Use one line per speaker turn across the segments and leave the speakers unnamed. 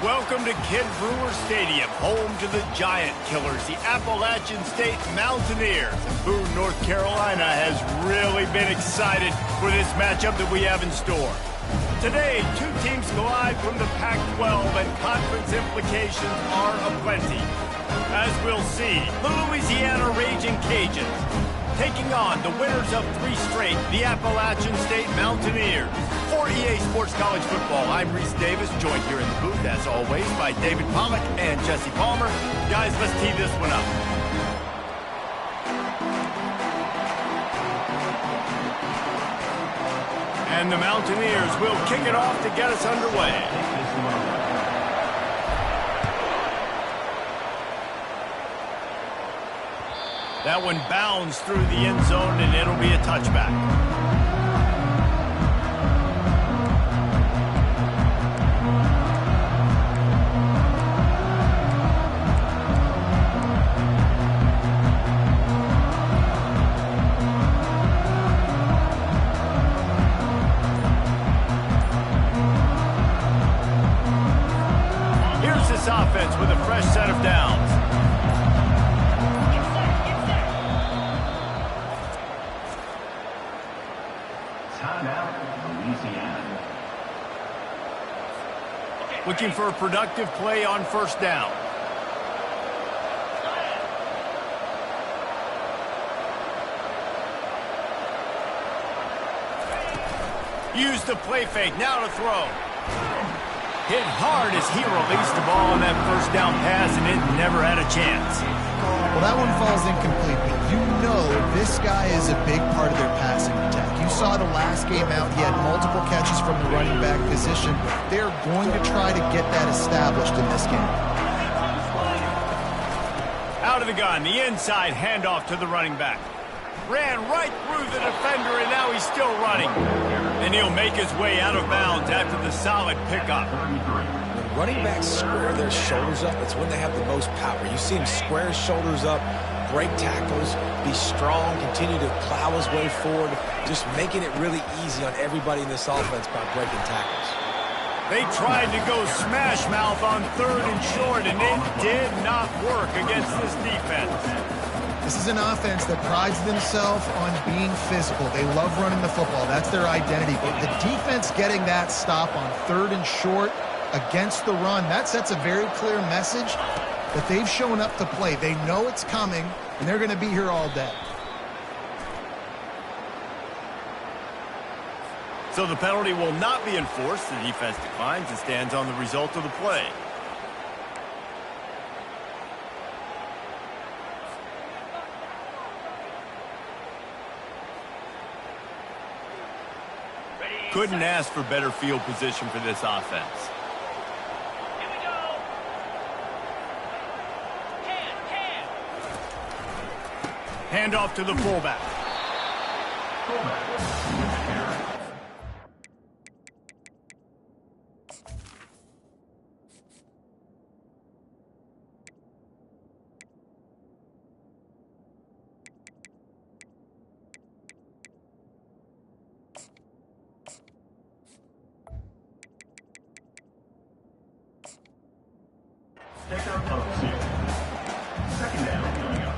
Welcome to Kidd Brewer Stadium, home to the Giant Killers, the Appalachian State Mountaineers. And Boone, North Carolina has really been excited for this matchup that we have in store. Today, two teams collide from the Pac-12, and conference implications are aplenty. As we'll see, the Louisiana Raging Cajuns taking on the winners of 3 straight, the Appalachian State Mountaineers. For EA Sports College Football, I'm Reese Davis, joined here in the booth, as always, by David Pollack and Jesse Palmer. Guys, let's tee this one up. And the Mountaineers will kick it off to get us underway. That one bounds through the end zone, and it'll be a touchback. Here's this offense with a fresh set of downs. Looking for a productive play on first down. Use the play fake, now to throw. Hit hard as he released the ball on that first down pass, and it never had a chance.
Well, that one falls incomplete, but you know this guy is a big part of their passing attack. You saw the last game out, he had multiple catches from the running back position. They're going to try to get that established in this game.
Out of the gun, the inside handoff to the running back. Ran right through the defender, and now he's still running. And he'll make his way out of bounds after the solid pickup.
When running backs square their shoulders up, it's when they have the most power. You see him square his shoulders up, break tackles, be strong, continue to plow his way forward, just making it really easy on everybody in this offense by breaking tackles.
They tried to go smash mouth on 3rd and short, and it did not work against this defense.
This is an offense that prides themselves on being physical. They love running the football. That's their identity. But the defense getting that stop on 3rd and short against the run, that sets a very clear message that they've shown up to play. They know it's coming, and they're going to be here all day.
So the penalty will not be enforced. The defense declines and stands on the result of the play. Couldn't ask for better field position for this offense.
Here we go.
Hand off to the fullback.
Second down coming up.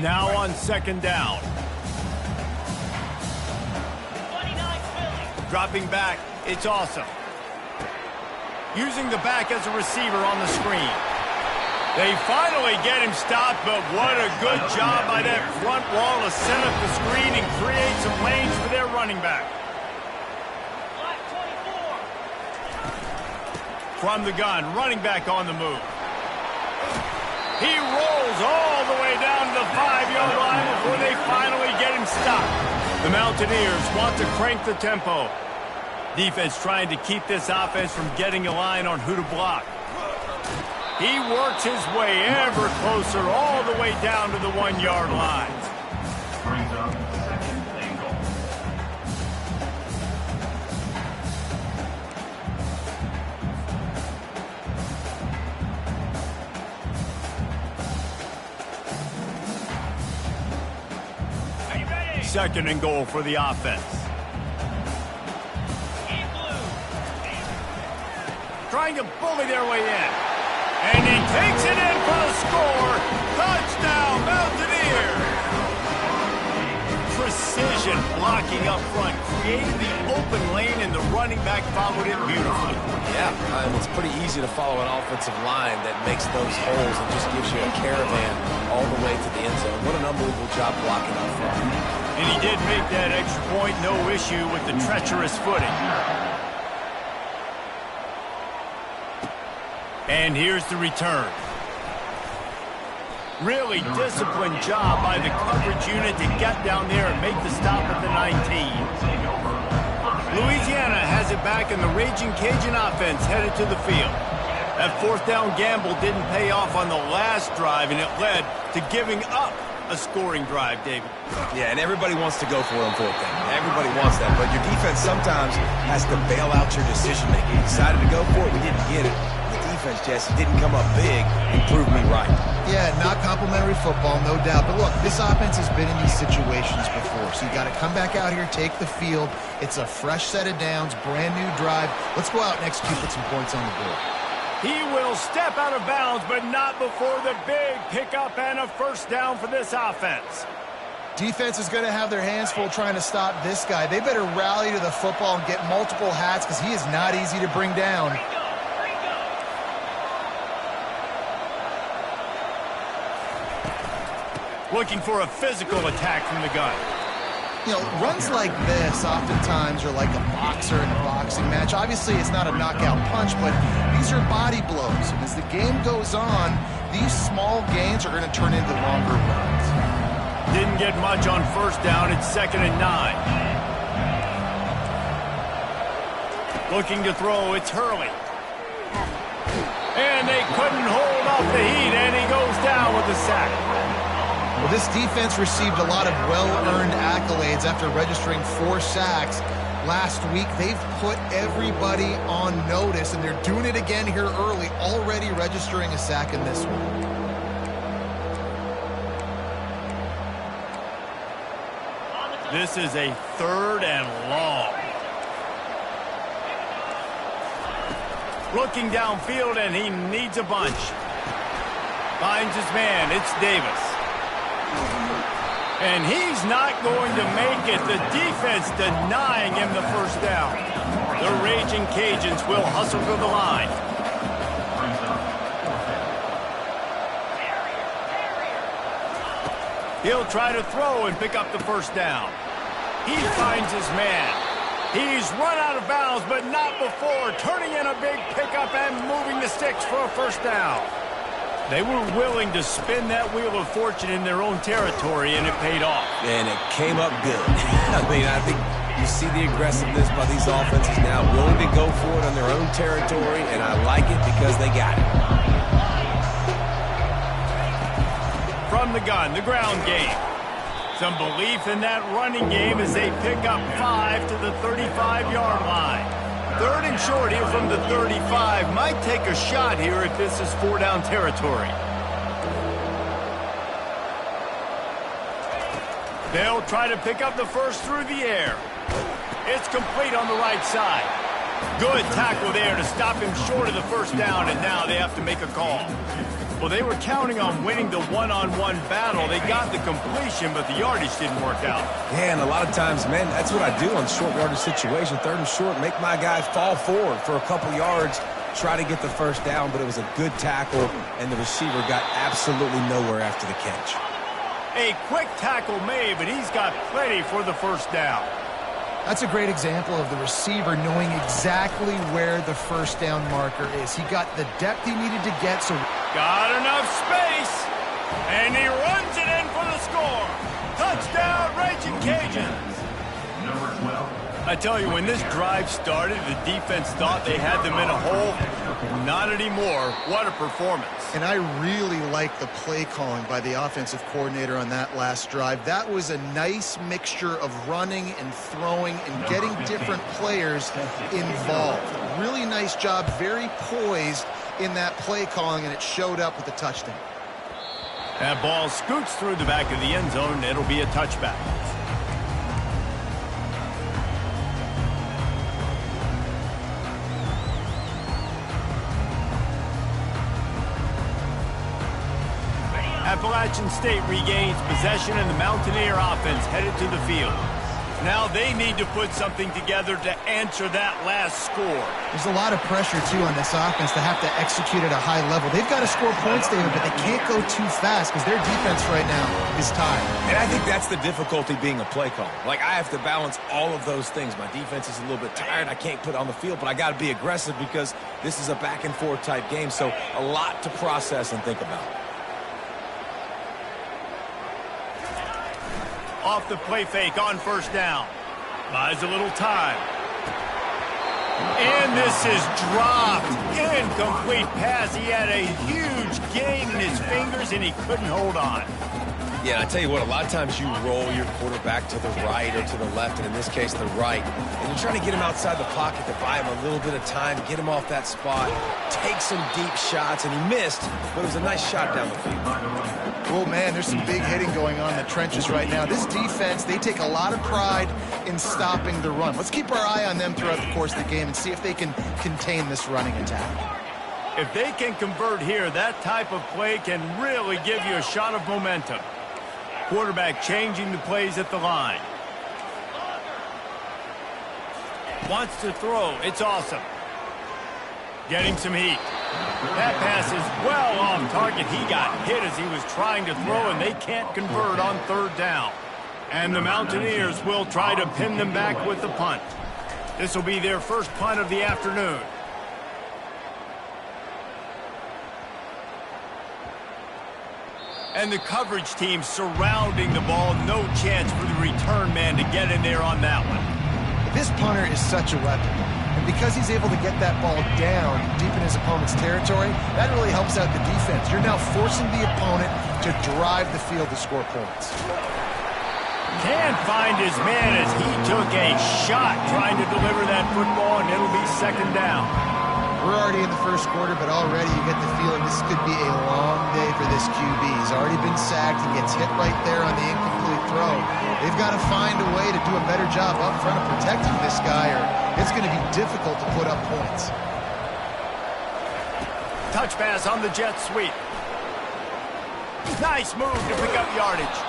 Now on second down.
29 Philly.
Dropping back, it's awesome. Using the back as a receiver on the screen. They finally get him stopped, but what a good job by that front wall to set up the screen and create some lanes for their running back.
Black 24.
From the gun, running back on the move. He rolls all the way down to the 5-yard line before they finally get him stopped. The Mountaineers want to crank the tempo. Defense trying to keep this offense from getting a line on who to block. He works his way ever closer all the way down to the 1-yard line.
Brings up second and goal.
2nd and goal for the offense.
In blue.
Trying to bully their way in. And he takes it in for the score. Touchdown, Mountaineers! Precision blocking up front. Created the open lane, and the running back followed it beautifully.
Yeah, it's pretty easy to follow an offensive line that makes those holes and just gives you a caravan all the way to the end zone. What an unbelievable job blocking up front.
And he did make that extra point, no issue with the treacherous footing. And here's the return. Really disciplined job by the coverage unit to get down there and make the stop at the 19. Louisiana has it back, and the Raging Cajun offense headed to the field. That 4th down gamble didn't pay off on the last drive, and it led to giving up a scoring drive, David.
Yeah, and everybody wants to go for it on 4th down. Everybody wants that, but your defense sometimes has to bail out your decision-making. You decided to go for it, we didn't get it. Defense, Jesse, didn't come up big and prove me right.
Yeah, not complimentary football, no doubt. But look, this offense has been in these situations before, so you got to come back out here, take the field. It's a fresh set of downs, brand new drive. Let's go out and execute, put some points on the board.
He will step out of bounds, but not before the big pickup and a 1st down for this offense.
Defense is going to have their hands full trying to stop this guy. They better rally to the football and get multiple hats because he is not easy to bring down.
Looking for a physical attack from the gun.
You know, runs like this oftentimes are like a boxer in a boxing match. Obviously, it's not a knockout punch, but these are body blows. And as the game goes on, these small gains are going to turn into longer runs.
Didn't get much on 1st down. It's 2nd and 9. Looking to throw. It's Hurley. And they couldn't hold off the heat, and he goes down with a sack.
Well, this defense received a lot of well-earned accolades after registering 4 sacks last week. They've put everybody on notice, and they're doing it again here early, already registering a sack in this one.
This is a 3rd and long. Looking downfield, and he needs a bunch. Finds his man. It's Davis. And he's not going to make it. The defense denying him the 1st down. The Raging Cajuns will hustle to the line. He'll try to throw and pick up the 1st down. He finds his man. He's run out of bounds, but not before turning in a big pickup and moving the sticks for a 1st down. They were willing to spin that wheel of fortune in their own territory, and it paid off.
And it came up good. I mean, I think you see the aggressiveness by these offenses now, willing to go for it on their own territory, and I like it because they got it.
From the gun, the ground game. Some belief in that running game as they pick up 5 to the 35-yard line. 3rd and short here from the 35. Might take a shot here if this is 4-down territory. They'll try to pick up the 1st through the air. It's complete on the right side. Good tackle there to stop him short of the 1st down, and now they have to make a call. Well, they were counting on winning the one-on-one battle. They got the completion, but the yardage didn't work out.
Yeah, and a lot of times, man, that's what I do on short yardage situation. 3rd and short, make my guy fall forward for a couple yards, try to get the 1st down, but it was a good tackle, and the receiver got absolutely nowhere after the catch.
A quick tackle made, but he's got plenty for the 1st down.
That's a great example of the receiver knowing exactly where the 1st down marker is. He got the depth he needed to get, so...
Got enough space, and he runs it in for the score. Touchdown, Raging Cajuns.
Number 12.
I tell you, when this drive started, the defense thought they had them in a hole. Not anymore. What a performance.
And I really like the play calling by the offensive coordinator on that last drive. That was a nice mixture of running and throwing and getting different players involved. Really nice job, very poised in that play calling, and it showed up with the touchdown.
That ball scoots through the back of the end zone. It'll be a touchback. Appalachian State regains possession and the Mountaineer offense headed to the field. Now they need to put something together to answer that last score.
There's a lot of pressure, too, on this offense to have to execute at a high level. They've got to score points, David, but they can't go too fast because their defense right now is tired.
And I think that's the difficulty being a play caller. Like, I have to balance all of those things. My defense is a little bit tired. I can't put it on the field, but I got to be aggressive because this is a back-and-forth type game, so a lot to process and think about.
Off the play fake on first down. Buys a little time. And this is dropped. Incomplete pass. He had a huge gain in his fingers, and he couldn't hold on.
Yeah, and I tell you what, a lot of times you roll your quarterback to the right or to the left, and in this case, the right. And you're trying to get him outside the pocket to buy him a little bit of time, get him off that spot, take some deep shots, and he missed, but it was a nice shot down the field.
Oh, man, there's some big hitting going on in the trenches right now. This defense, they take a lot of pride in stopping the run. Let's keep our eye on them throughout the course of the game and see if they can contain this running attack.
If they can convert here, that type of play can really give you a shot of momentum. Quarterback changing the plays at the line. Wants to throw. It's awesome. Getting some heat. That pass is well off target. He got hit as he was trying to throw, and they can't convert on third down. And the Mountaineers will try to pin them back with the punt. This will be their first punt of the afternoon. And the coverage team surrounding the ball. No chance for the return man to get in there on that one.
This punter is such a weapon. And because he's able to get that ball down deep in his opponent's territory, that really helps out the defense. You're now forcing the opponent to drive the field to score points.
Can't find his man as he took a shot trying to deliver that football, and it'll be second down.
We're already in the first quarter, but already you get the feeling this could be a long day for this QB. He's already been sacked. He gets hit right there on the incomplete throw. They've got to find a way to do a better job up front of protecting this guy, or it's going to be difficult to put up points.
Touch pass on the jet sweep. Nice move to pick up yardage.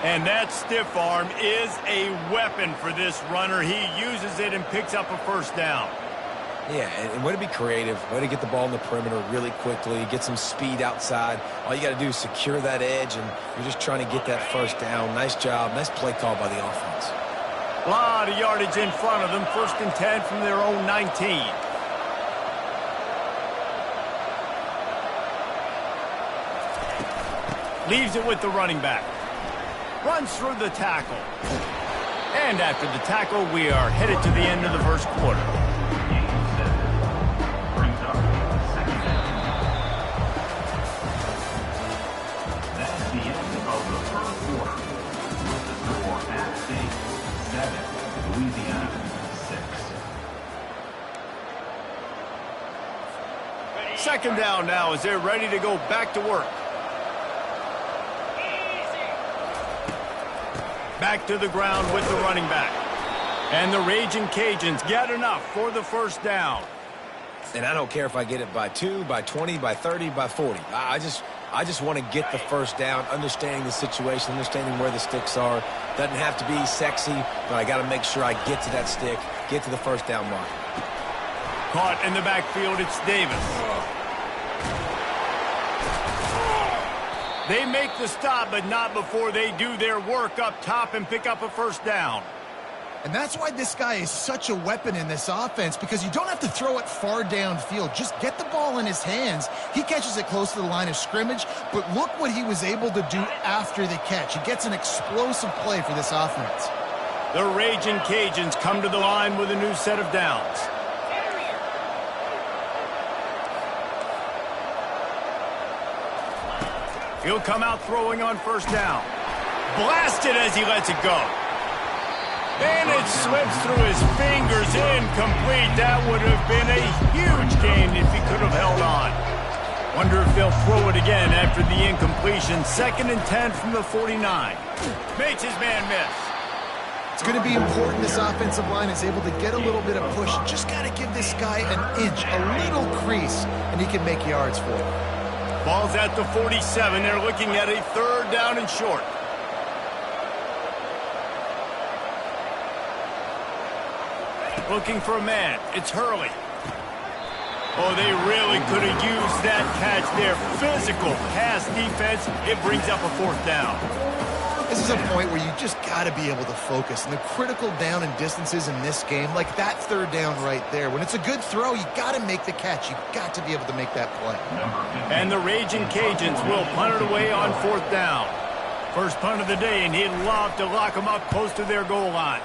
And that stiff arm is a weapon for this runner. He uses it and picks up a first down.
Yeah, and way to be creative, way to get the ball in the perimeter really quickly, get some speed outside. All you got to do is secure that edge, and you're just trying to get that first down. Nice job. Nice play call by the offense.
A lot of yardage in front of them. 1st and 10 from their own 19. Leaves it with the running back. Runs through the tackle. And after the tackle, we are headed to the end of the first quarter. Second down now as they're ready to go back to work. Back to the ground with the running back. And the Raging Cajuns get enough for the first down.
And I don't care if I get it by 2, by 20, by 30, by 40. I just want to get the first down, understanding the situation, understanding where the sticks are. Doesn't have to be sexy, but I got to make sure I get to that stick, get to the first down mark.
Caught in the backfield, it's Davis. They make the stop, but not before they do their work up top and pick up a first down.
And that's why this guy is such a weapon in this offense, because you don't have to throw it far downfield. Just get the ball in his hands. He catches it close to the line of scrimmage, but look what he was able to do after the catch. He gets an explosive play for this offense.
The Raging Cajuns come to the line with a new set of downs. He'll come out throwing on first down. Blasted as he lets it go. And it slips through his fingers, incomplete. That would have been a huge gain if he could have held on. Wonder if they'll throw it again after the incompletion. 2nd and 10 from the 49. Makes his man miss.
It's going to be important this offensive line is able to get a little bit of push. Just got to give this guy an inch, a little crease, and he can make yards for it.
Ball's at the 47. They're looking at a 3rd down and short. Looking for a man. It's Hurley. Oh, they really could have used that catch there. Physical pass defense. It brings up a 4th down.
This is a point where you just got to be able to focus. And the critical down and distances in this game, like that 3rd down right there. When it's a good throw, you got to make the catch. You got to be able to make that play.
And the Raging Cajuns will punt it away on 4th down. First punt of the day, and he'd love to lock them up close to their goal line.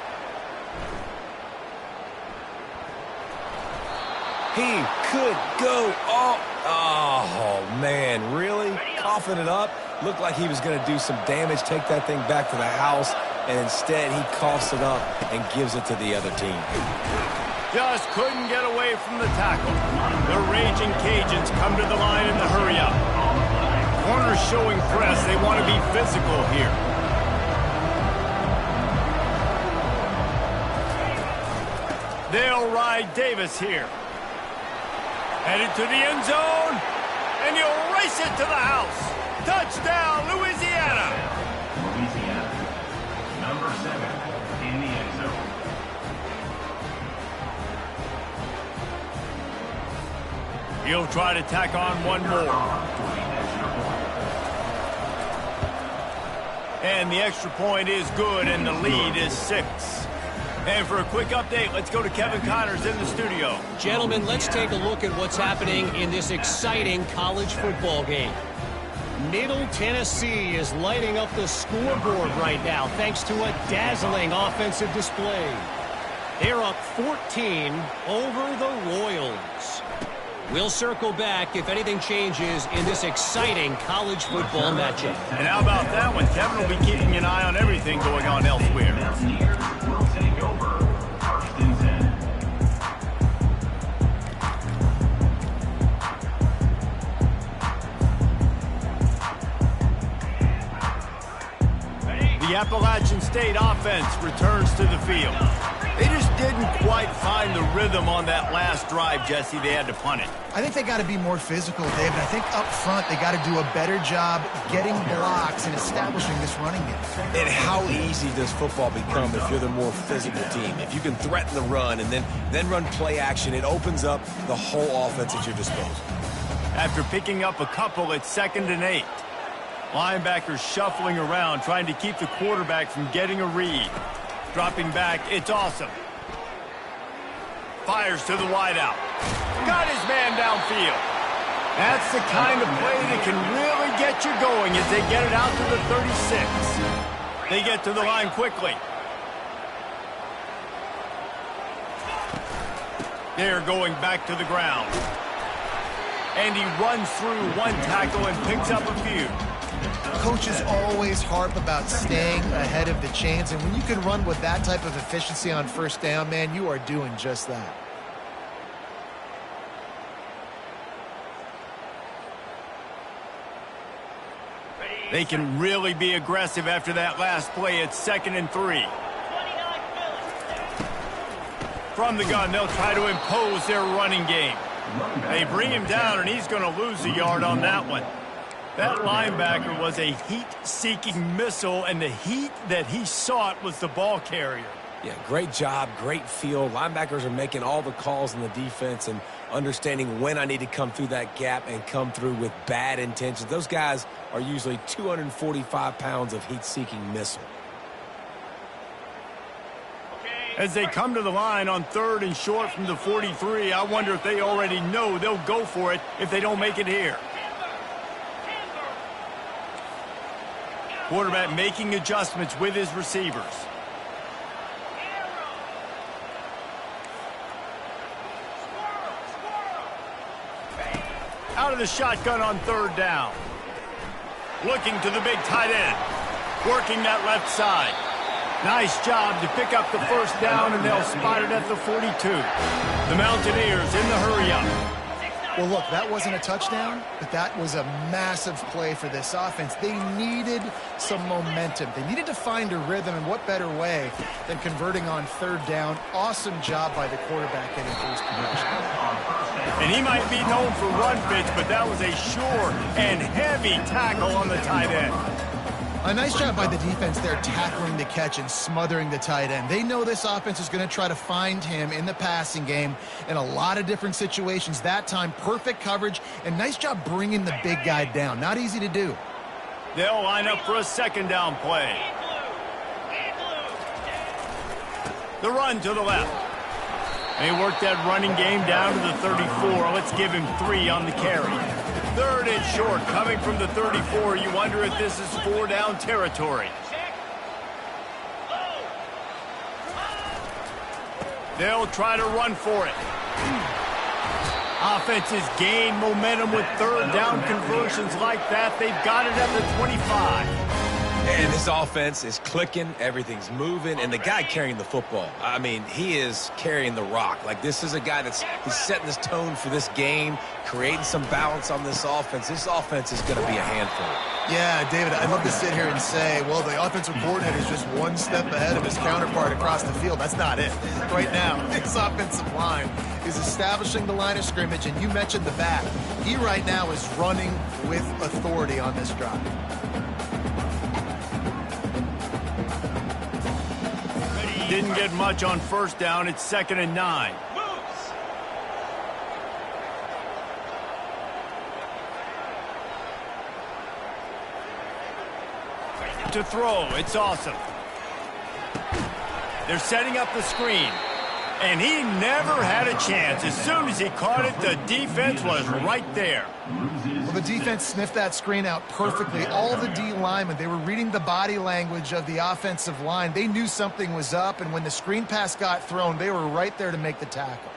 He could go all... Oh, man, really? Coughing it up? Looked like he was going to do some damage, take that thing back to the house, and instead he coughs it up and gives it to the other team.
Just couldn't get away from the tackle. The Raging Cajuns come to the line in the hurry-up. Corners showing press. They want to be physical here. They'll ride Davis here. Headed to the end zone, and he'll race it to the house. Touchdown, Louisiana.
Louisiana. Number 7 in the end zone.
He'll try to tack on one more. And the extra point is good, and the lead is 6. And for a quick update, let's go to Kevin Connors in the studio.
Gentlemen, let's take a look at what's happening in this exciting college football game. Middle Tennessee is lighting up the scoreboard right now thanks to a dazzling offensive display. They're up 14 over the Royals. We'll circle back if anything changes in this exciting college football matchup.
And how about that one? Kevin will be keeping an eye on everything going on elsewhere.
Mountaineers will take over 1st and 10.
The Appalachian State offense returns to the field. They just didn't quite find the rhythm on that last drive, Jesse. They had to punt it.
I think they got to be more physical, David. I think up front they got to do a better job getting blocks and establishing this running game.
And how easy does football become if you're the more physical team? If you can threaten the run and then run play action, it opens up the whole offense at your disposal.
After picking up a couple, it's 2nd and 8. Linebackers shuffling around, trying to keep the quarterback from getting a read. Dropping back, it's Awesome. Fires to the wideout. Got his man downfield. That's the kind of play that can really get you going as they get it out to the 36. They get to the line quickly. They're going back to the ground. And he runs through one tackle and picks up a few.
Coaches always harp about staying ahead of the chains, and when you can run with that type of efficiency on 1st down, man, you are doing just that.
They can really be aggressive after that last play. It's 2nd and 3. From the gun, they'll try to impose their running game. They bring him down, and he's going to lose a yard on that one. That linebacker was a heat-seeking missile, and the heat that he sought was the ball carrier.
Yeah, great job, great feel. Linebackers are making all the calls in the defense and understanding when I need to come through that gap and come through with bad intentions. Those guys are usually 245 pounds of heat-seeking missile.
As they come to the line on 3rd and short from the 43, I wonder if they already know they'll go for it if they don't make it here. Quarterback making adjustments with his receivers. Out of the shotgun on 3rd down. Looking to the big tight end. Working that left side. Nice job to pick up the 1st down, and they'll spot it at the 42. The Mountaineers in the hurry-up.
Well, look, that wasn't a touchdown, but that was a massive play for this offense. They needed some momentum. They needed to find a rhythm, and what better way than converting on 3rd down. Awesome job by the quarterback getting through his progression.
And he might be known for run fits, but that was a sure and heavy tackle on the tight end.
A nice job by the defense there, tackling the catch and smothering the tight end. They know this offense is going to try to find him in the passing game in a lot of different situations. That time, perfect coverage, and nice job bringing the big guy down. Not easy to do.
They'll line up for a second down play. The run to the left. They work that running game down to the 34. Let's give him 3 on the carry. 3rd and short, coming from the 34. You wonder if this is 4-down territory. They'll try to run for it. Offenses gain momentum with 3rd down conversions like that. They've got it at the 25.
And this offense is clicking, everything's moving, and the guy carrying the football, I mean, he is carrying the rock. Like, this is a guy he's setting this tone for this game, creating some balance on this offense. This offense is going to be a handful.
Yeah, David, I'd love to sit here and say, well, the offensive coordinator is just one step ahead of his counterpart across the field. That's not it. Right now, this offensive line is establishing the line of scrimmage, and you mentioned the back. He right now is running with authority on this drive.
Didn't get much on 1st down. It's 2nd and 9. To throw, it's awesome. They're setting up the screen. And he never had a chance. As soon as he caught it, the defense was right there.
Well, the defense sniffed that screen out perfectly. All the D linemen, they were reading the body language of the offensive line. They knew something was up, and when the screen pass got thrown, they were right there to make the tackle.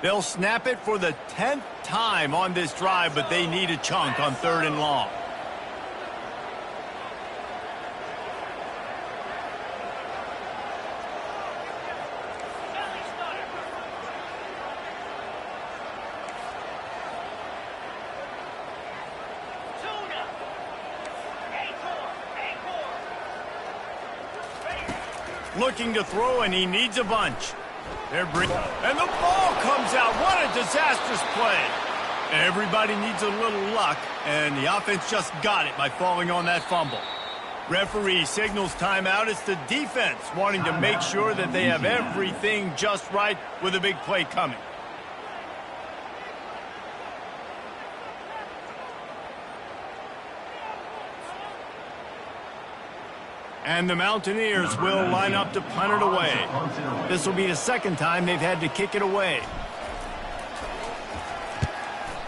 They'll snap it for the 10th time on this drive, but they need a chunk on 3rd and long. Looking to throw, and he needs a bunch. And the ball comes out. What a disastrous play. Everybody needs a little luck, and the offense just got it by falling on that fumble. Referee signals timeout. It's the defense wanting to make sure that they have everything just right with a big play coming. And the Mountaineers will line up to punt it away. This will be the 2nd time they've had to kick it away.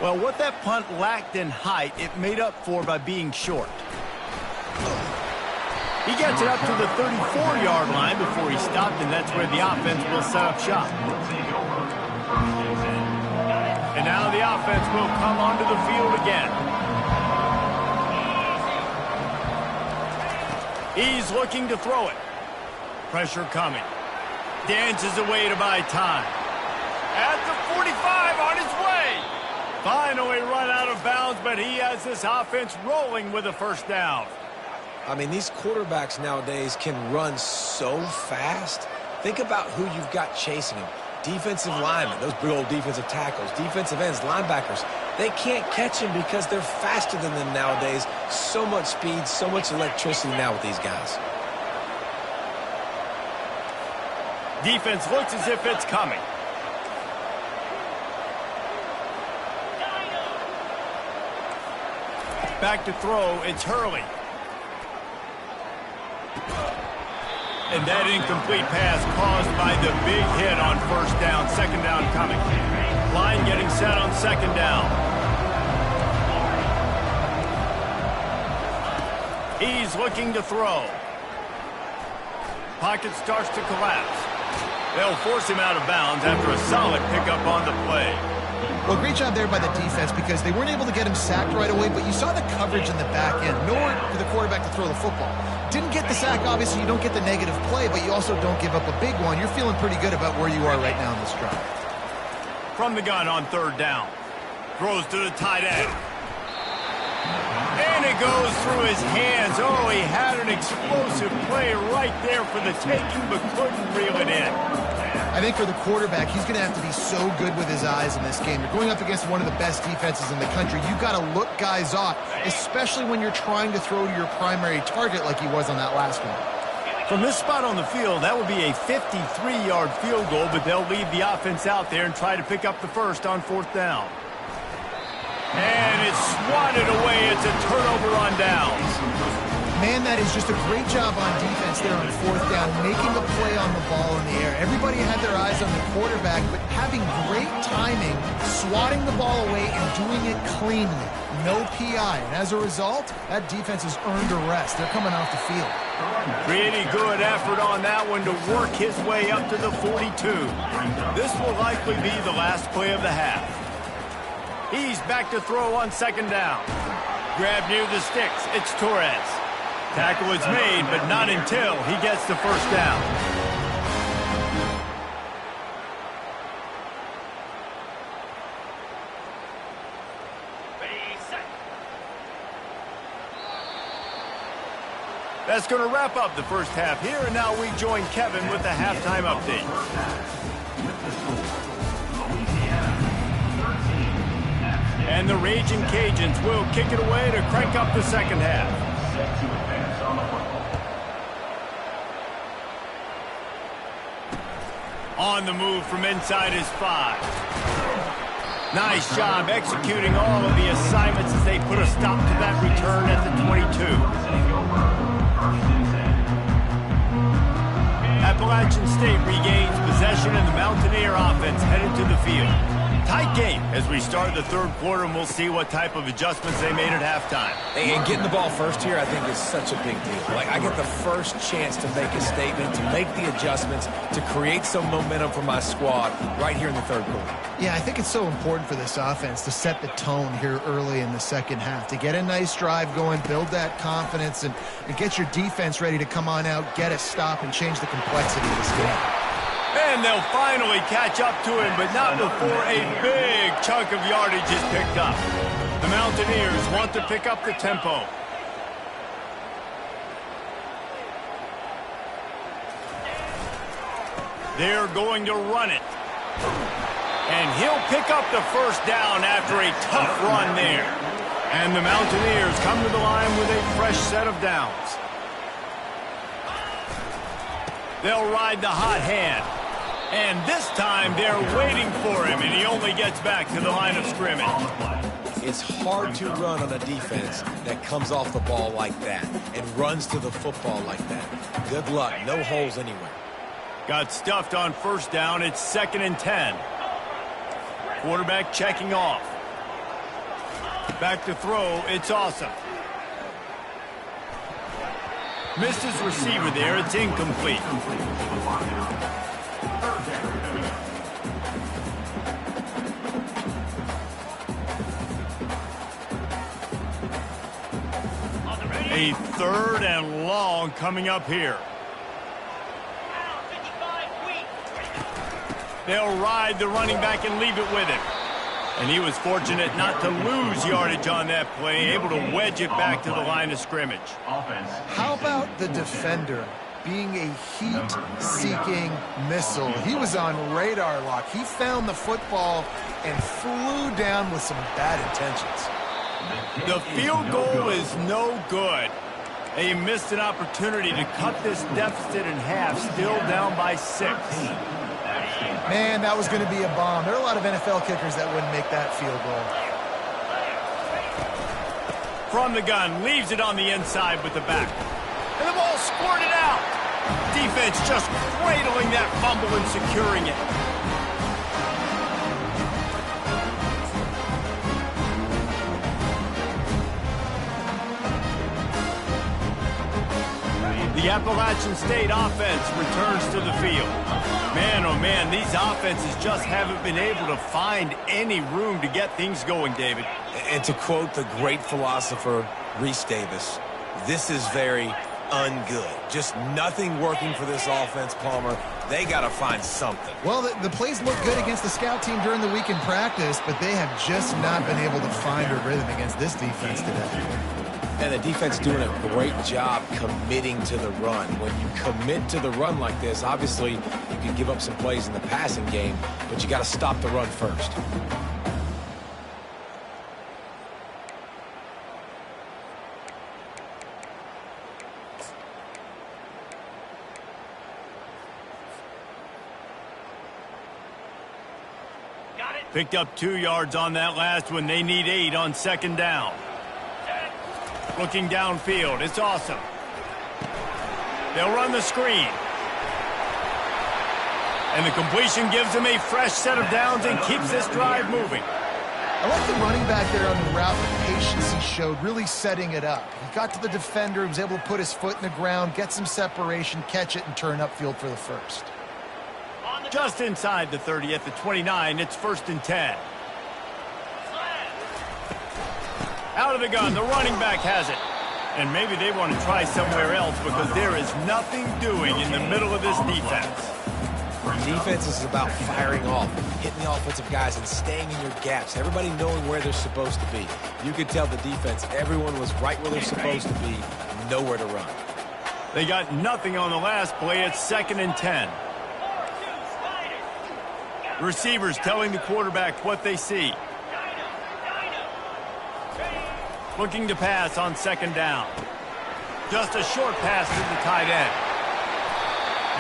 Well, what that punt lacked in height, it made up for by being short. He gets it up to the 34-yard line before he stopped, and that's where the offense will set up shop. And now the offense will come onto the field again. He's looking to throw it. Pressure coming. Dances away to buy time. At the 45, on his way. Finally run out of bounds, but he has this offense rolling with a 1st down.
I mean, these quarterbacks nowadays can run so fast. Think about who you've got chasing them. Defensive linemen, those big old defensive tackles, defensive ends, linebackers. They can't catch him because they're faster than them nowadays. So much speed, so much electricity now with these guys.
Defense looks as if it's coming. Back to throw, it's Hurley. And that incomplete pass caused by the big hit on 1st down. 2nd down coming. Line getting set on 2nd down. He's looking to throw. Pocket starts to collapse. They'll force him out of bounds after a solid pickup on the play.
Well, great job there by the defense because they weren't able to get him sacked right away, but you saw the coverage in the back end. Nowhere for the quarterback to throw the football. Didn't get the sack, obviously. You don't get the negative play, but you also don't give up a big one. You're feeling pretty good about where you are right now in this drive.
From the gun on 3rd down. Throws to the tight end. And it goes through his hands. Oh, he had an explosive play right there for the taking, but couldn't reel it in.
I I think for the quarterback, he's going to have to be so good with his eyes in this game. You're going up against one of the best defenses in the country. You've got to look guys off, especially when you're trying to throw to your primary target like he was on that last one.
From this spot on the field, that would be a 53-yard field goal, but they'll leave the offense out there and try to pick up the first on 4th down. And it's swatted away. It's a turnover on downs.
Man, that is just a great job on defense there on 4th down, making a play on the ball in the air. Everybody had their eyes on the quarterback, but having great timing, swatting the ball away, and doing it cleanly. No PI. And as a result, that defense has earned a rest. They're coming off the field.
Pretty good effort on that one to work his way up to the 42. This will likely be the last play of the half. He's back to throw on 2nd down. Grab near the sticks. It's Torres. Tackle is made, but not until he gets the 1st down.
Ready, set.
That's going to wrap up the first half here, and now we join Kevin with the halftime update. And the Raging Cajuns will kick it away to crank up the second half. On the move from inside his 5. Nice job executing all of the assignments as they put a stop to that return at the 22. Appalachian State regains possession and the Mountaineer offense headed to the field. Tight game as we start the 3rd quarter, and we'll see what type of adjustments they made at halftime.
And getting the ball first here, I think, is such a big deal. Like, I get the first chance to make a statement, to make the adjustments, to create some momentum for my squad right here in the 3rd quarter.
Yeah, I think it's so important for this offense to set the tone here early in the second half, to get a nice drive going, build that confidence, and get your defense ready to come on out, get a stop, and change the complexity of this game.
And they'll finally catch up to him, but not before a big chunk of yardage is picked up. The Mountaineers want to pick up the tempo. They're going to run it. And he'll pick up the 1st down after a tough run there. And the Mountaineers come to the line with a fresh set of downs. They'll ride the hot hand. And this time they're waiting for him, and he only gets back to the line of scrimmage.
It's hard to run on a defense that comes off the ball like that and runs to the football like that. Good luck. No holes anywhere.
Got stuffed on 1st down. It's 2nd and 10. Quarterback checking off. Back to throw. It's Awesome. Missed his receiver there. It's incomplete. A 3rd and long coming up here. They'll ride the running back and leave it with him. And he was fortunate not to lose yardage on that play, able to wedge it back to the line of scrimmage.
How about the defender being a heat-seeking missile? He was on radar lock. He found the football and flew down with some bad intentions.
The field goal is no good. They missed an opportunity to cut this deficit in half, still down by 6.
Man, that was going to be a bomb. There are a lot of NFL kickers that wouldn't make that field goal.
From the gun, leaves it on the inside with the back. And the ball squirted out. Defense just cradling that fumble and securing it. The Appalachian State offense returns to the field. Man, oh man, these offenses just haven't been able to find any room to get things going, David.
And to quote the great philosopher, Reese Davis, this is very ungood. Just nothing working for this offense, Palmer. They got to find something.
Well, the plays look good against the scout team during the week in practice, but they have just not been able to find a rhythm against this defense today.
And the defense doing a great job committing to the run. When you commit to the run like this, obviously you can give up some plays in the passing game, but you got to stop the run first.
Picked up 2 yards on that last one. They need 8 on second down. Looking downfield. It's awesome. They'll run the screen. And the completion gives them a fresh set of downs and keeps this drive moving.
I like the running back there on the route, the patience he showed, really setting it up. He got to the defender, was able to put his foot in the ground, get some separation, catch it, and turn upfield for the first.
Just inside the 30 at the 29, it's 1st and 10. Out of the gun, the running back has it. And maybe they want to try somewhere else because there is nothing doing in the middle of this defense.
Defense is about firing off, hitting the offensive guys and staying in your gaps. Everybody knowing where they're supposed to be. You could tell the defense, everyone was right where they're supposed to be, nowhere to run.
They got nothing on the last play. It's 2nd and 10. Receivers telling the quarterback what they see. Looking to pass on second down. Just a short pass to the tight end.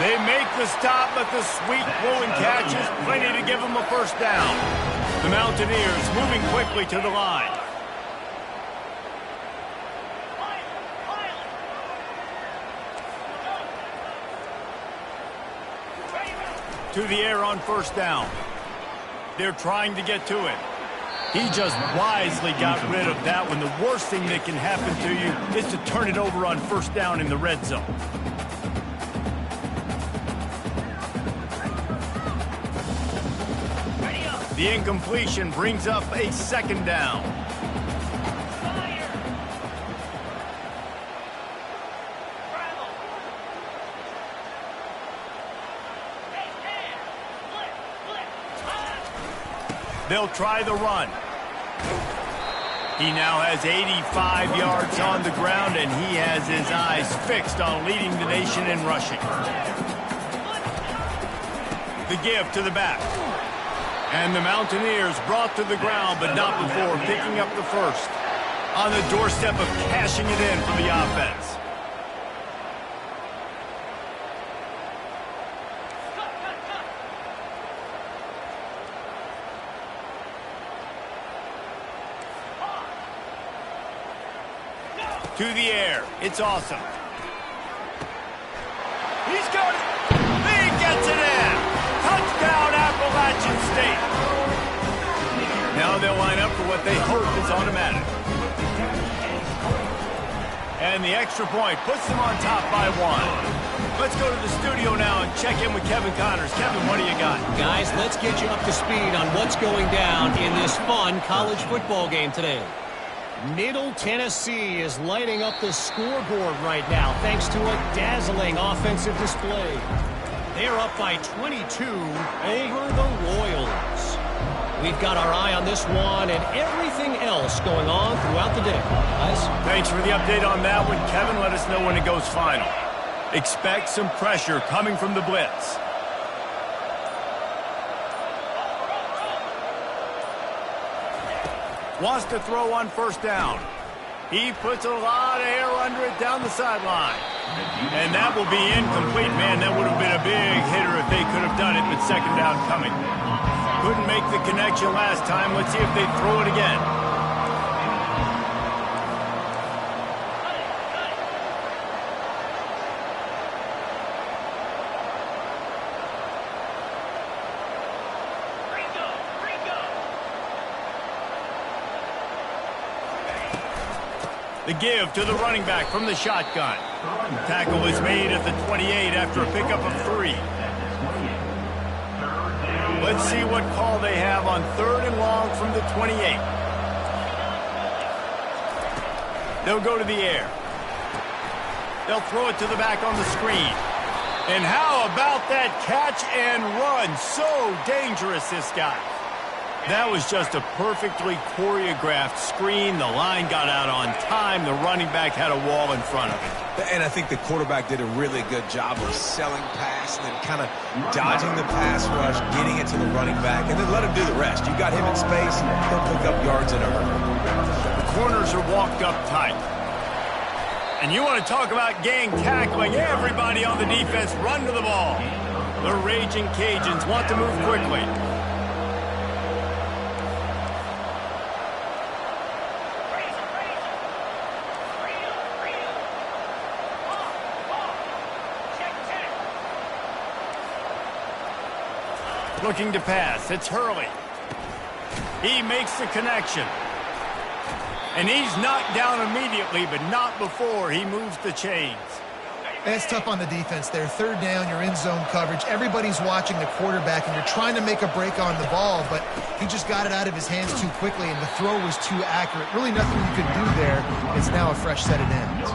They make the stop, but the sweet rolling catch is plenty to give them a first down. The Mountaineers moving quickly to the line. To the air on first down. They're trying to get to it. He just wisely got rid of that one. The worst thing that can happen to you is to turn it over on first down in the red zone. The incompletion brings up a second down. They'll try the run. He now has 85 yards on the ground, and he has his eyes fixed on leading the nation in rushing. The give to the back. And the Mountaineers brought to the ground, but not before picking up the first. On the doorstep of cashing it in for the offense. To the air. It's awesome. He's got it. He gets it in. Touchdown, Appalachian State. Now they'll line up for what they hope is automatic. And the extra point puts them on top by 1. Let's go to the studio now and check in with Kevin Connors. Kevin, what do you got?
Guys, let's get you up to speed on what's going down in this fun college football game today. Middle Tennessee is lighting up the scoreboard right now thanks to a dazzling offensive display. They're up by 22 over the Royals. We've got our eye on this one and everything else going on throughout the day. Guys?
Thanks for the update on that one. Kevin, let us know when it goes final. Expect some pressure coming from the blitz. Wants to throw on first down. He puts a lot of air under it down the sideline. And that will be incomplete. Man, that would have been a big hitter if they could have done it, but second down coming. Couldn't make the connection last time. Let's see if they throw it again. The give to the running back from the shotgun. Tackle is made at the 28 after a pickup of 3. Let's see what call they have on 3rd and long from the 28. They'll go to the air. They'll throw it to the back on the screen. And how about that catch and run? So dangerous, this guy. That was just a perfectly choreographed screen. The line got out on time. The running back had a wall in front of him.
And I think the quarterback did a really good job of selling pass and then kind of dodging the pass rush, getting it to the running back, and then let him do the rest. You got him in space, he'll pick up yards in a hurry.
The corners are walked up tight. And you want to talk about gang tackling. Everybody on the defense run to the ball. The Raging Cajuns want to move quickly. Looking to pass. It's Hurley. He makes the connection. And he's knocked down immediately, but not before he moves the chains.
That's tough on the defense there. Third down, you're in zone coverage. Everybody's watching the quarterback, and you're trying to make a break on the ball, but he just got it out of his hands too quickly, and the throw was too accurate. Really nothing you could do there. It's now a fresh set of downs.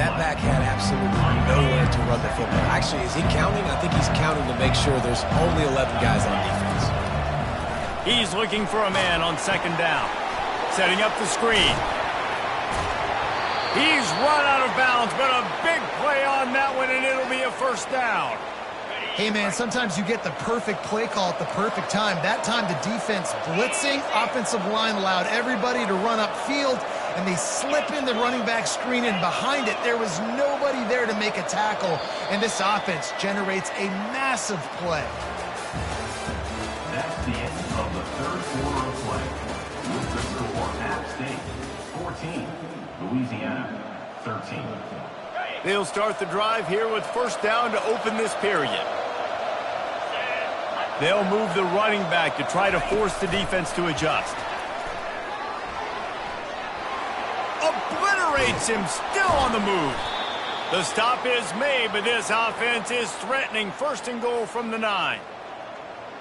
That back had absolutely nowhere to run the football. Actually, is he counting? I think he's counting to make sure there's only 11 guys on defense.
He's looking for a man on second down. Setting up the screen. He's run out of bounds, but a big play on that one, and it'll be a first down.
Hey, man, sometimes you get the perfect play call at the perfect time. That time the defense blitzing, offensive line allowed everybody to run upfield, and they slip in the running back screen, and behind it there was nobody there to make a tackle, and this offense generates a massive play.
That's the end of the third quarter of play. With the score, App State 14, Louisiana 13.
They'll start the drive here with first down to open this period. They'll move the running back to try to force the defense to adjust. Obliterates him, still on the move. The stop is made, but this offense is threatening. First and goal from the 9.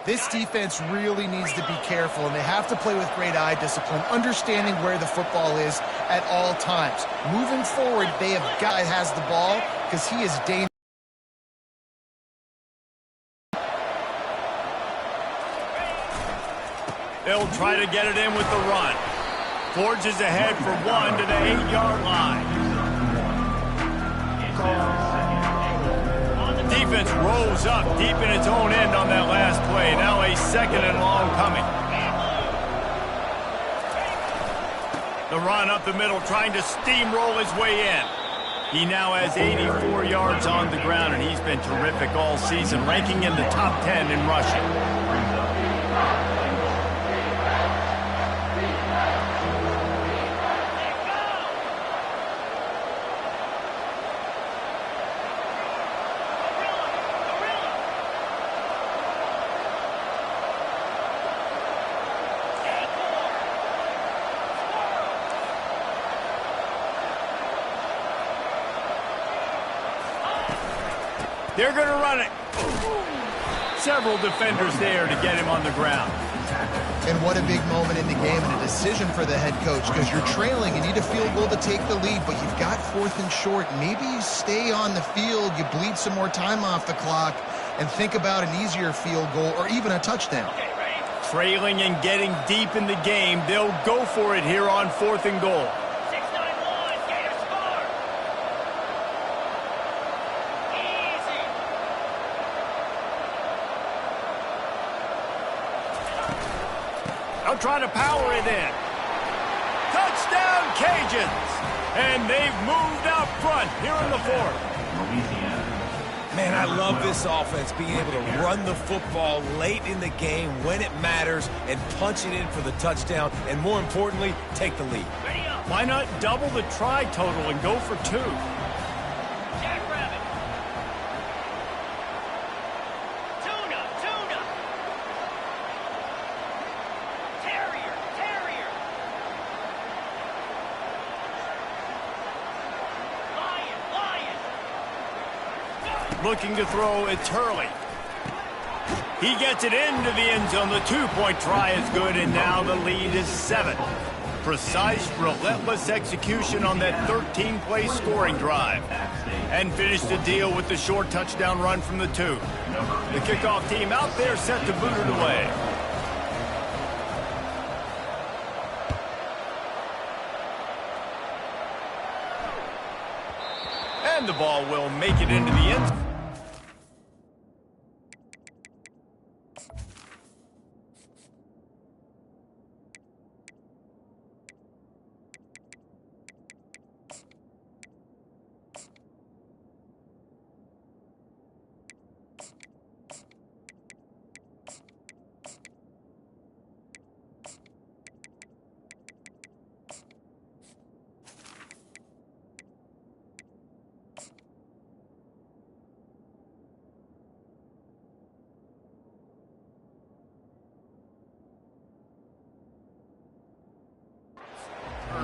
This defense really needs to be careful, and they have to play with great eye discipline, understanding where the football is at all times. Moving forward, they have guy has the ball because he is dangerous.
They'll try to get it in with the run. Forges ahead for 1 to the 8-yard line. Defense rolls up deep in its own end on that last play. Now a second and long coming. The run up the middle, trying to steamroll his way in. He now has 84 yards on the ground, and he's been terrific all season, ranking in the top 10 in rushing. They're going to run it. Several defenders there to get him on the ground.
And what a big moment in the game and a decision for the head coach, because you're trailing. You need a field goal to take the lead, but you've got 4th and short. Maybe you stay on the field, you bleed some more time off the clock, and think about an easier field goal or even a touchdown.
Trailing and getting deep in the game, they'll go for it here on 4th and goal. They'll try to power it in. Touchdown, Cajuns! And they've moved out front here in the 4th.
Man, I love this offense, being able to run the football late in the game when it matters and punch it in for the touchdown, and more importantly, take the lead.
Why not double the try total and go for 2? Looking to throw, it's Hurley. He gets it into the end zone. The 2-point try is good, and now the lead is 7. Precise, relentless execution on that 13-play scoring drive. And finished the deal with the short touchdown run from the 2. The kickoff team out there set to boot it away. And the ball will make it into the end zone.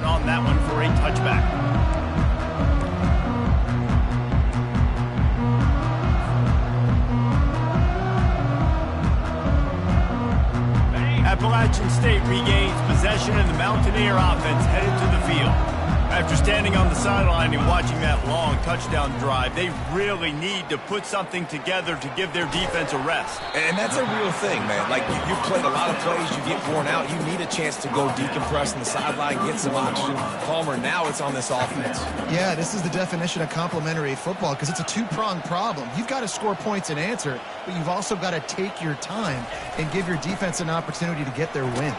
On that one for a touchback. Appalachian State regains possession and the Mountaineer offense headed to the field. After standing on the sideline and watching that long touchdown drive, they really need to put something together to give their defense a rest.
And that's a real thing, man. Like, you played a lot of plays, you get worn out, you need a chance to go decompress on the sideline, get some oxygen. Palmer, now it's on this offense.
Yeah, this is the definition of complementary football because it's a two-pronged problem. You've got to score points and answer, but you've also got to take your time and give your defense an opportunity to get their win.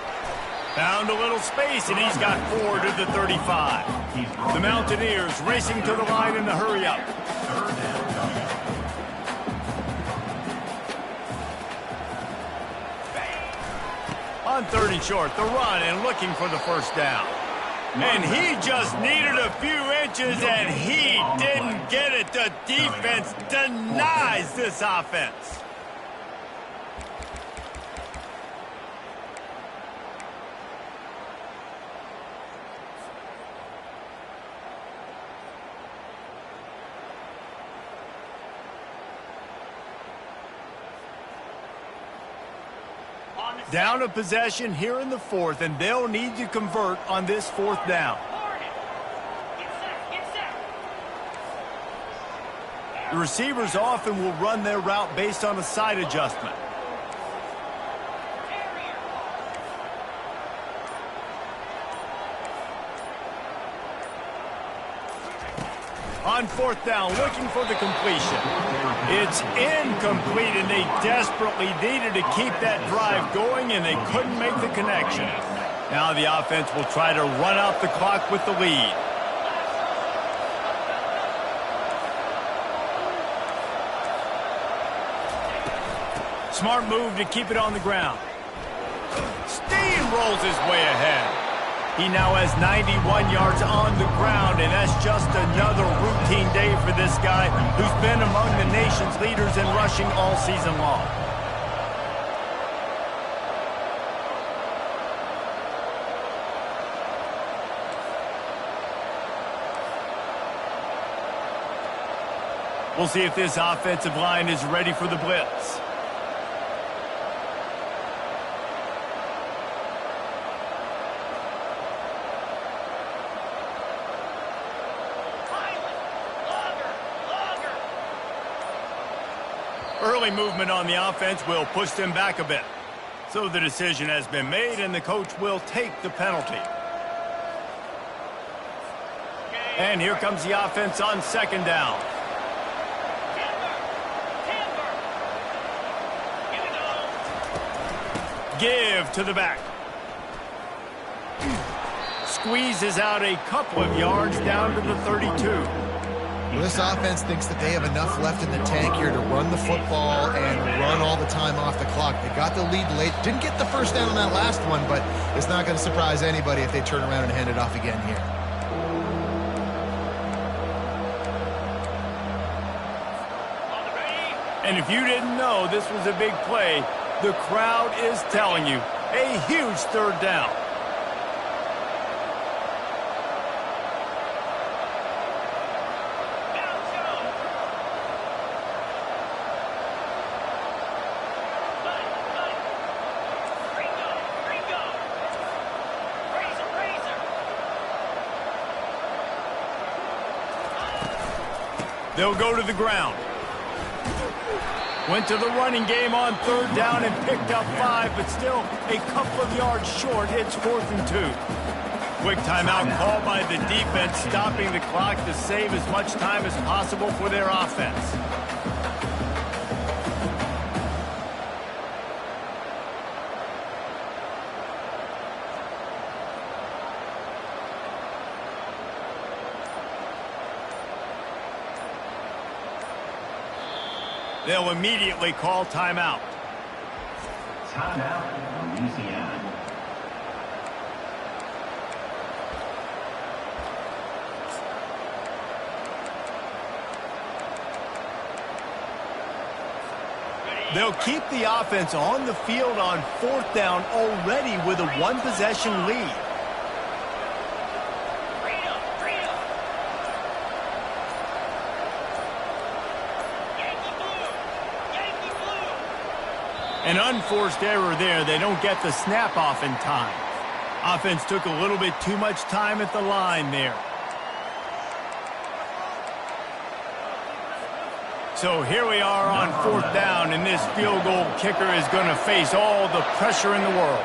Found a little space, and he's got 4 to the 35. The Mountaineers racing to the line in the hurry-up. On 3rd and short, the run and looking for the first down. And he just needed a few inches, and he didn't get it. The defense denies this offense. Down a possession here in the 4th, and they'll need to convert on this 4th down. The receivers often will run their route based on a side adjustment. On 4th down, looking for the completion. It's incomplete, and they desperately needed to keep that drive going, and they couldn't make the connection. Now the offense will try to run out the clock with the lead. Smart move to keep it on the ground. Steamrolls his way ahead. He now has 91 yards on the ground, and that's just another routine day for this guy who's been among the nation's leaders in rushing all season long. We'll see if this offensive line is ready for the blitz. Early movement on the offense will push them back a bit. So the decision has been made, and the coach will take the penalty. And here comes the offense on 2nd down. Give to the back. Squeezes out a couple of yards down to the 32.
Well, this offense thinks that they have enough left in the tank here to run the football and run all the time off the clock. They got the lead late. Didn't get the first down on that last one, but it's not going to surprise anybody if they turn around and hand it off again here.
And if you didn't know this was a big play, the crowd is telling you, a huge 3rd down. They'll go to the ground. Went to the running game on 3rd down and picked up 5, but still a couple of yards short. It's 4th and 2. Quick timeout called by the defense, stopping the clock to save as much time as possible for their offense. They'll immediately call timeout.
Timeout, Louisiana.
They'll keep the offense on the field on 4th down already with a one-possession lead. An unforced error there. They don't get the snap off in time. Offense took a little bit too much time at the line there. So here we are on 4th down, and this field goal kicker is going to face all the pressure in the world.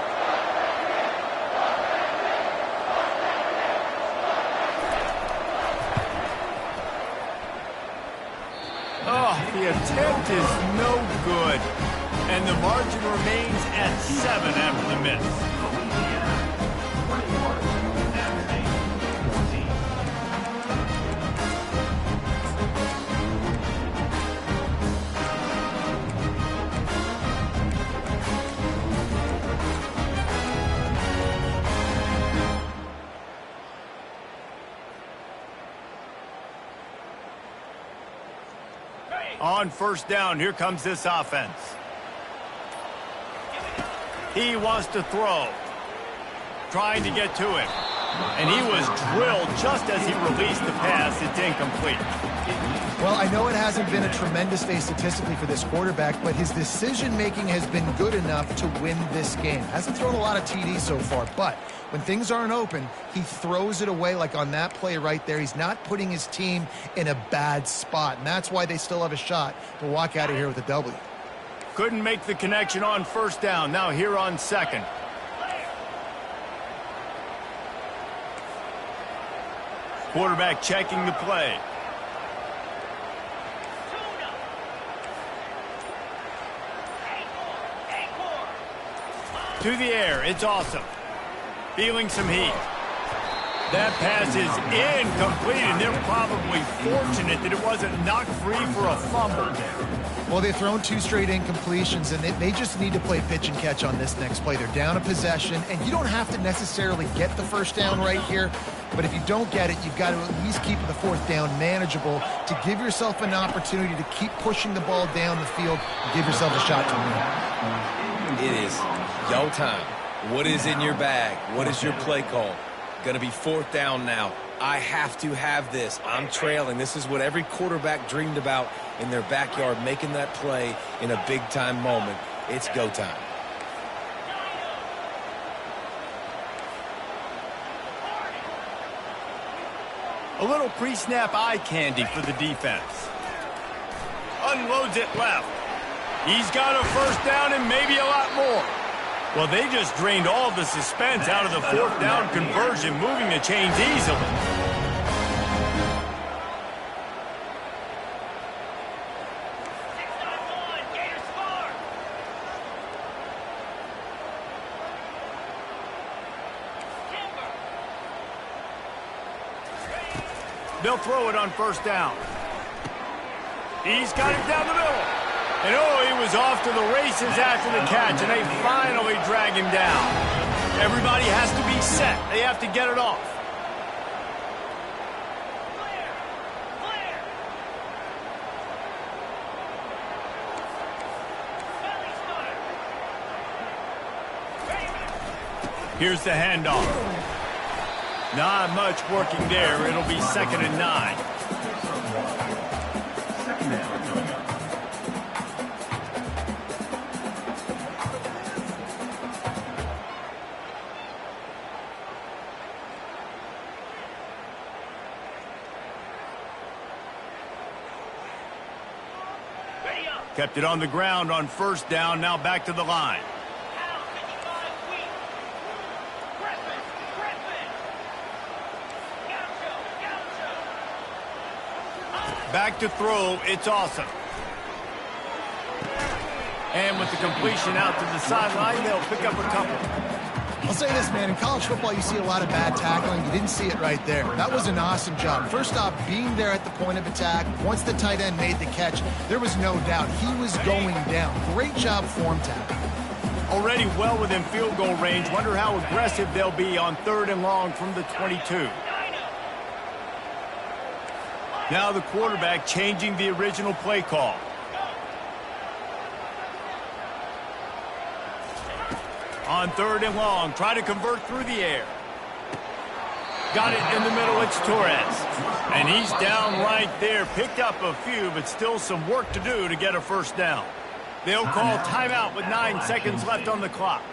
Oh, the attempt is no good. And the margin remains at 7 after the miss.
Louisiana, 21, App State, 14.
On 1st down, here comes this offense. He wants to throw. Trying to get to him. And he was drilled just as he released the pass. It's incomplete.
Well, I know it hasn't been a tremendous day statistically for this quarterback, but his decision-making has been good enough to win this game. Hasn't thrown a lot of TDs so far, but when things aren't open, he throws it away like on that play right there. He's not putting his team in a bad spot, and that's why they still have a shot to walk out of here with a W.
Couldn't make the connection on 1st down. Now here on 2nd. Quarterback checking the play. To the air, it's awesome. Feeling some heat. That pass is incomplete, and they're probably fortunate that it wasn't knocked free for a fumble.
Well, they've thrown 2 straight incompletions, and they just need to play pitch and catch on this next play. They're down a possession, and you don't have to necessarily get the 1st down right here, but if you don't get it, you've got to at least keep the 4th down manageable to give yourself an opportunity to keep pushing the ball down the field and give yourself a shot to win.
It is go time. What is in your bag? What is your play call? Going to be 4th down now. I have to have this. I'm trailing. This is what every quarterback dreamed about in their backyard, making that play in a big-time moment. It's go time.
A little pre-snap eye candy for the defense. Unloads it left. He's got a 1st down and maybe a lot more. Well, they just drained all the suspense out of the 4th down conversion, moving the chains easily. They'll throw it on 1st down. He's got it down the middle. And oh, he was off to the races after the catch, and they finally drag him down. Everybody has to be set. They have to get it off. Here's the handoff. Not much working there. It'll be 2nd and 9.
Second down coming up.
Kept it on the ground on 1st down. Now back to the line. Back to throw, it's awesome. And with the completion out to the sideline, they'll pick up a couple.
I'll say this, man. In college football, you see a lot of bad tackling. You didn't see it right there. That was an awesome job. First off, being there at the point of attack. Once the tight end made the catch, there was no doubt he was going down. Great job form tackle.
Already well within field goal range. Wonder how aggressive they'll be on 3rd and long from the 22. Now the quarterback changing the original play call. On 3rd and long, try to convert through the air. Got it in the middle, it's Torres. And he's down right there. Picked up a few, but still some work to do to get a first down. They'll call timeout with 9 seconds left on the clock.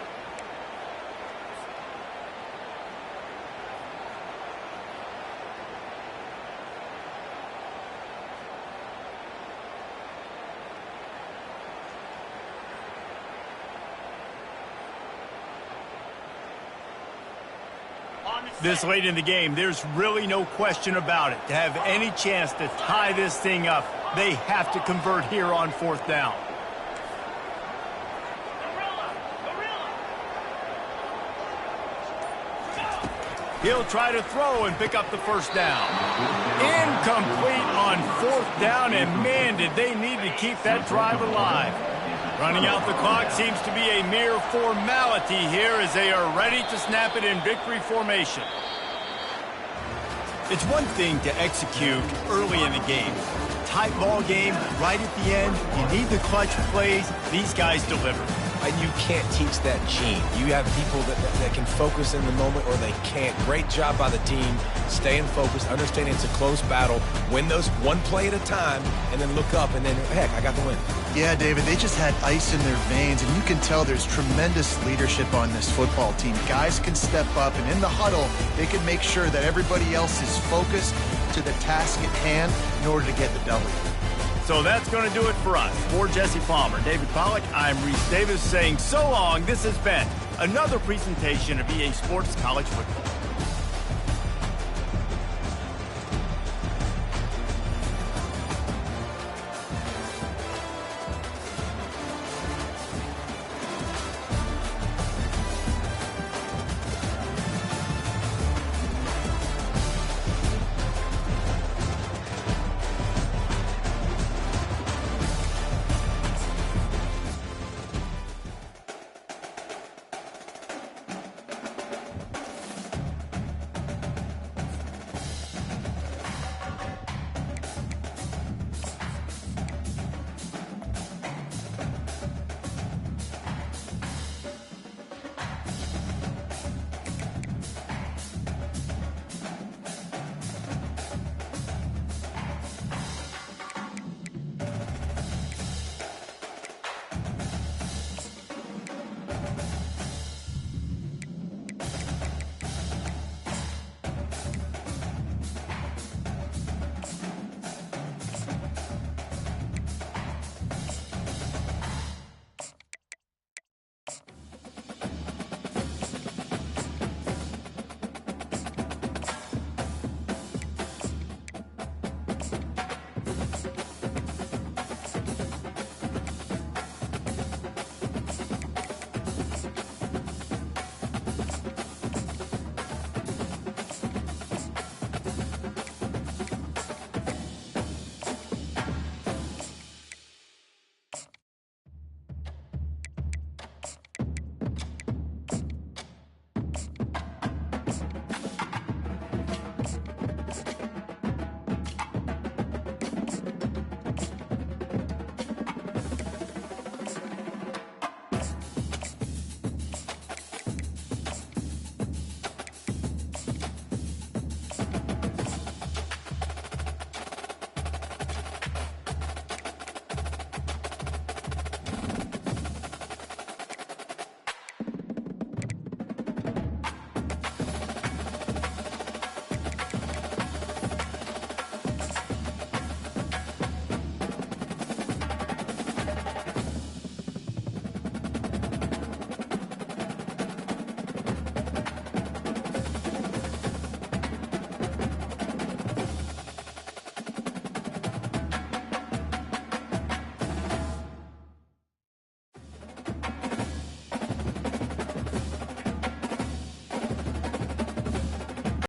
This late in the game, there's really no question about it. To have any chance to tie this thing up, they have to convert here on 4th down. He'll try to throw and pick up the first down. Incomplete on 4th down, and man, did they need to keep that drive alive. Running out the clock seems to be a mere formality here as they are ready to snap it in victory formation. It's one thing to execute early in the game. Tight ball game, right at the end, you need the clutch plays. These guys deliver.
And you can't teach that gene. You have people that can focus in the moment or they can't. Great job by the team, staying focused, understanding it's a close battle, win those one play at a time, and then look up, and then, heck, I got the win.
Yeah, David, they just had ice in their veins, and you can tell there's tremendous leadership on this football team. Guys can step up, and in the huddle, they can make sure that everybody else is focused to the task at hand in order to get the W.
So that's going to do it for us. For Jesse Palmer, David Pollack, I'm Reese Davis saying so long. This has been another presentation of EA Sports College Football.